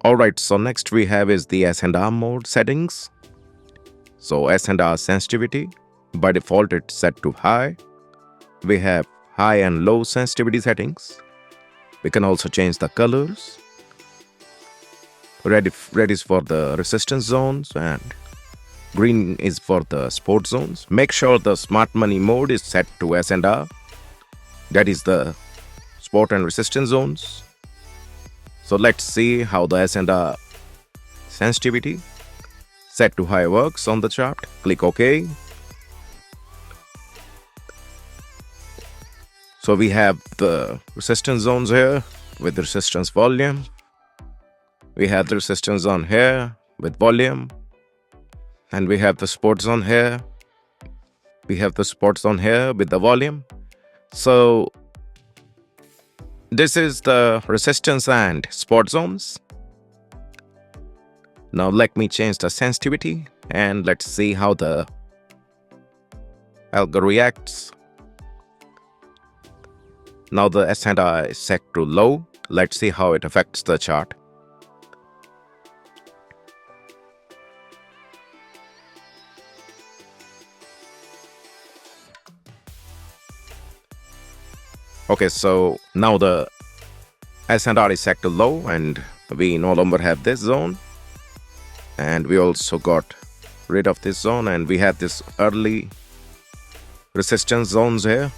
Alright, so next we have is the S&R mode settings. So S&R sensitivity, by default it's set to high. We have high and low sensitivity settings. We can also change the colors. Red is for the resistance zones and green is for the sport zones. Make sure the smart money mode is set to S&R. That is the sport and resistance zones. So let's see how the S&R sensitivity set to high works on the chart. Click OK. So we have the resistance zones here with the resistance volume. We have the resistance zone here with volume. And we have the sport zone here. We have the sport zone here with the volume. So this is the resistance and sport zones. Now let me change the sensitivity and let's see how the algo reacts. Now the S&R is set to low. Let's see how it affects the chart. Okay, so now the S&R is set to low and we no longer have this zone. And we also got rid of this zone and we had this early resistance zones here.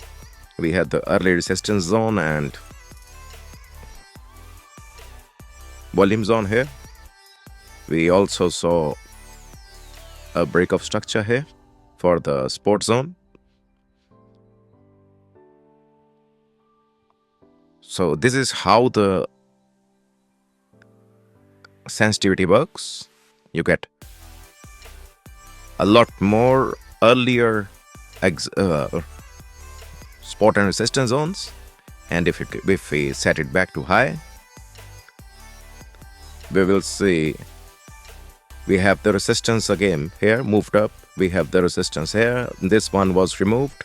We had the early resistance zone and volume zone here. We also saw a break of structure here for the sport zone. So this is how the sensitivity works. You get a lot more earlier spot and resistance zones, and if we set it back to high, we will see we have the resistance again here moved up. We have the resistance here. This one was removed,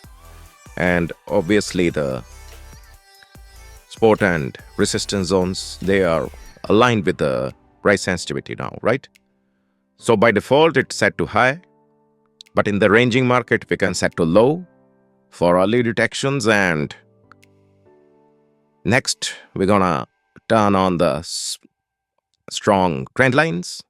and obviously the sport and resistance zones, they are aligned with the price sensitivity now, right? So by default it's set to high, but in the ranging market we can set to low for early detections. And next we're gonna turn on the strong trend lines.